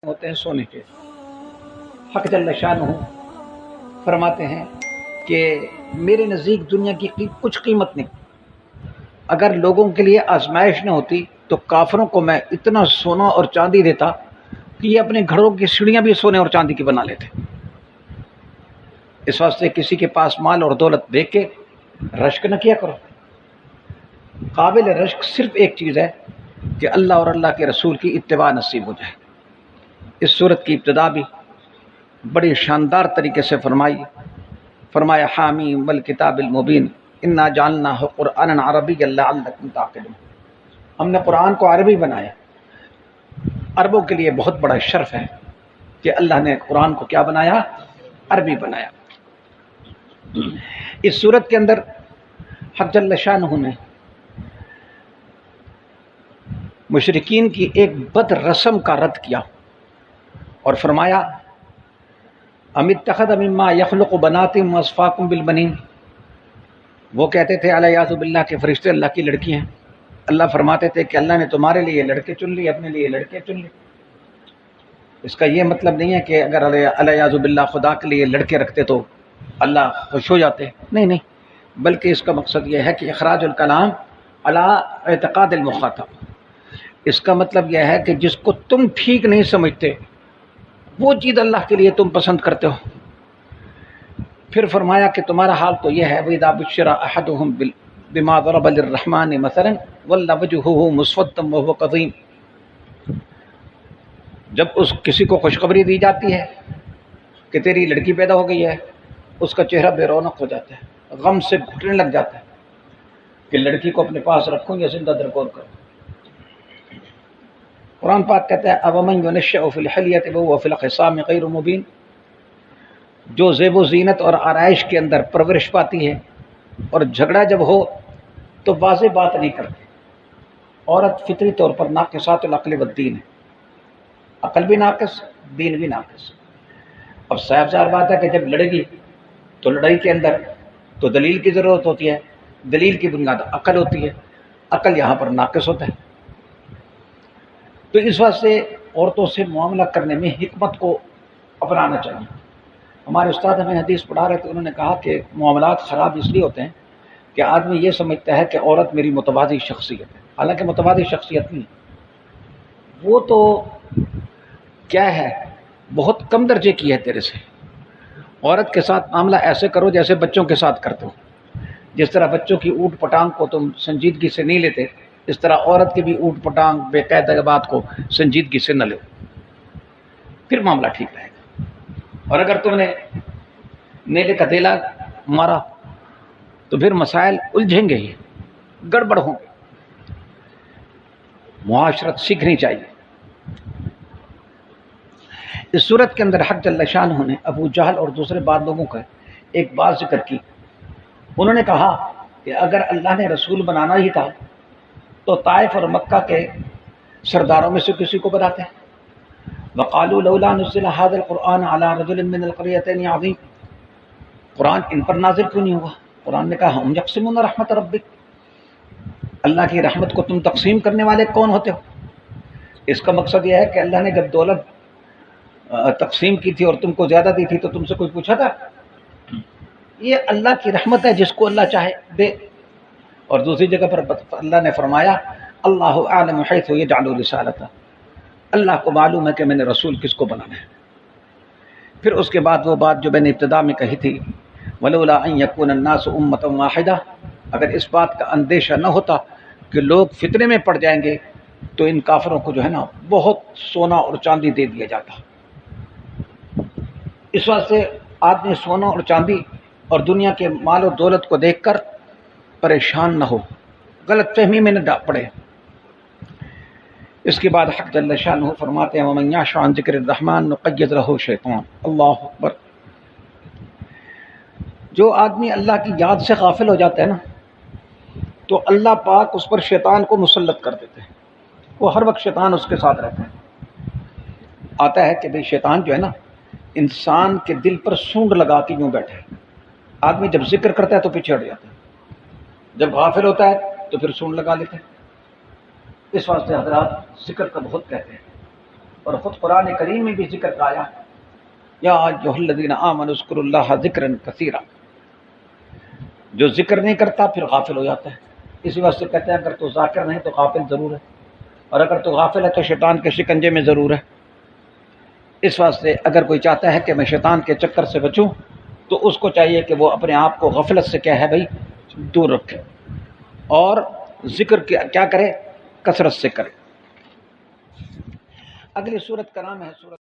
ہوتے ہیں سونے کے۔ حق جل شانہ فرماتے ہیں کہ میرے نزدیک دنیا کی کچھ قیمت نہیں، اگر لوگوں کے لیے آزمائش نہ ہوتی تو کافروں کو میں اتنا سونا اور چاندی دیتا کہ یہ اپنے گھروں کی سیڑھیاں بھی سونے اور چاندی کی بنا لیتے۔ اس واسطے کسی کے پاس مال اور دولت دیکھ کے رشک نہ کیا کرو۔ قابل رشک صرف ایک چیز ہے کہ اللہ اور اللہ کے رسول کی اتباع نصیب ہو جائے۔ اس صورت کی ابتدا بھی بڑی شاندار طریقے سے فرمایا حامیم والکتاب المبین انا جعلناہ قرآنا عربیا لعلکم تعقلون۔ ہم نے قرآن کو عربی بنایا۔ عربوں کے لیے بہت بڑا شرف ہے کہ اللہ نے قرآن کو کیا بنایا؟ عربی بنایا۔ اس صورت کے اندر حق جل شانہ نے مشرکین کی ایک بد رسم کا رد کیا اور فرمایا ام اتخذ مما یخلق بنات واصفاکم بالبنین۔ وہ کہتے تھے الیاذ باللہ کے فرشتے اللہ کی لڑکی ہیں۔ اللہ فرماتے تھے کہ اللہ نے تمہارے لیے لڑکے چن لیے، اپنے لیے لڑکے چن لیے۔ اس کا یہ مطلب نہیں ہے کہ اگر الیاذ باللہ خدا کے لیے لڑکے رکھتے تو اللہ خوش ہو جاتے، نہیں، بلکہ اس کا مقصد یہ ہے کہ اخراج الکلام علی اعتقاد المخاطب۔ اس کا مطلب یہ ہے کہ جس کو تم ٹھیک نہیں سمجھتے وہ چیز اللہ کے لیے تم پسند کرتے ہو۔ پھر فرمایا کہ تمہارا حال تو یہ ہے وَإِذَا بُشِّرَ أَحَدُهُم بِمَا ضَرَبَ لِلرَّحْمَنِ مَثَلًا وَلَّ وَجْهُهُ مُسْوَدًّا وَهُوَ كَظِيمٌ۔ جب کسی کو خوشخبری دی جاتی ہے کہ تیری لڑکی پیدا ہو گئی ہے، اس کا چہرہ بے رونق ہو جاتا ہے، غم سے گھٹنے لگ جاتا ہے کہ لڑکی کو اپنے پاس رکھوں یا زندہ درگور کروں۔ قرآن پاک کہتا ہے أَوَمَنْ يُنَشَّأُ فِي الْحِلْيَةِ وَهُوَ فِي الْخِصَامِ غَيْرُ مُبِينٍ۔ جو زیب و زینت اور آرائش کے اندر پرورش پاتی ہے اور جھگڑا جب ہو تو واضح بات نہیں کرتی۔ عورت فطری طور پر ناقصات العقل والدین ہے، عقل بھی ناقص، دین بھی ناقص۔ اب صاحب ظاہر بات ہے کہ جب لڑے گی تو لڑائی کے اندر تو دلیل کی ضرورت ہوتی ہے، دلیل کی بنیاد عقل ہوتی ہے، عقل یہاں پر ناقص ہوتا ہے۔ تو اس واسطے عورتوں سے معاملہ کرنے میں حکمت کو اپنانا چاہیے۔ ہمارے استاد ہمیں حدیث پڑھا رہے تھے، انہوں نے کہا کہ معاملات خراب اس لیے ہوتے ہیں کہ آدمی یہ سمجھتا ہے کہ عورت میری متواضع شخصیت ہے، حالانکہ متواضع شخصیت نہیں، وہ تو کیا ہے بہت کم درجے کی ہے تیرے سے۔ عورت کے ساتھ معاملہ ایسے کرو جیسے بچوں کے ساتھ کرتے ہو۔ جس طرح بچوں کی اوٹ پٹانگ کو تم سنجیدگی سے نہیں لیتے، اس طرح عورت کی بھی اوٹ پٹانگ بے قاعدہ بات کو سنجیدگی سے نہ لو، پھر معاملہ ٹھیک رہے گا۔ اور اگر تم نے نیلے کا تیلا مارا تو پھر مسائل الجھیں گے ہی، گڑبڑ ہوں گے۔ معاشرت سیکھنی چاہیے۔ اس صورت کے اندر حق جل شانہ نے ابو جہل اور دوسرے بعض لوگوں کا ایک بات ذکر کی۔ انہوں نے کہا کہ اگر اللہ نے رسول بنانا ہی تھا تو طائف اور مکہ کے سرداروں میں سے کسی کو بناتے ہیں۔ وقالوا لولا نزل هذا القرآن على رجل من القريتين عظيم۔ قرآن ان پر نازل کیوں نہیں ہوا؟ قرآن نے کہا ہم یقسمون رحمت ربک، اللہ کی رحمت کو تم تقسیم کرنے والے کون ہوتے ہو؟ اس کا مقصد یہ ہے کہ اللہ نے جب دولت تقسیم کی تھی اور تم کو زیادہ دی تھی تو تم سے کوئی پوچھا تھا؟ یہ اللہ کی رحمت ہے، جس کو اللہ چاہے دے۔ اور دوسری جگہ پر اللہ نے فرمایا اللہ اعلم حیث یجعل رسالتہ، اللہ کو معلوم ہے کہ میں نے رسول کس کو بنانا ہے۔ پھر اس کے بعد وہ بات جو میں نے ابتدا میں کہی تھی ولولا ان یکون الناس امۃ واحدہ، اگر اس بات کا اندیشہ نہ ہوتا کہ لوگ فتنے میں پڑ جائیں گے تو ان کافروں کو جو ہے نا بہت سونا اور چاندی دے دیا جاتا۔ اس واسطے آدمی سونا اور چاندی اور دنیا کے مال و دولت کو دیکھ کر پریشان نہ ہو، غلط فہمی میں نہ پڑے۔ اس کے بعد حق جل شانہ فرماتے ہیں وَمَن يَعْشُ عَن ذِكْرِ الرَّحْمَنِ نُقَيِّضْ لَهُ شَيْطَانًا۔ اللہ اکبر۔ جو آدمی اللہ کی یاد سے غافل ہو جاتا ہے نا تو اللہ پاک اس پر شیطان کو مسلط کر دیتے ہیں، وہ ہر وقت شیطان اس کے ساتھ رہتا ہے۔ آتا ہے کہ بھئی شیطان جو ہے نا انسان کے دل پر سونڈ لگا کے یوں بیٹھے، آدمی جب ذکر کرتا ہے تو پیچھے ہٹ جاتا ہے، جب غافل ہوتا ہے تو پھر سونڈ لگا لیتا ہے۔ اس واسطے حضرات ذکر کا بہت کہتے ہیں اور خود قرآن کریم میں بھی ذکر کا آیا یا ایھا الذین آمنوا اذکروا اللہ ذکرا کثیرا، جو ذکر نہیں کرتا پھر غافل ہو جاتا ہے. اسی واسطے کہتے ہیں اگر تو ذاکر نہیں تو غافل ضرور ہے، اور اگر تو غافل ہے تو شیطان کے شکنجے میں ضرور ہے. اس واسطے اگر کوئی چاہتا ہے کہ میں شیطان کے چکر سے بچوں تو اس کو چاہیے کہ وہ اپنے آپ کو غفلت سے کیا ہے بھائی دور رکھے، اور ذکر کیا کرے، کثرت سے کرے. اگلی صورت کا نام ہے سورت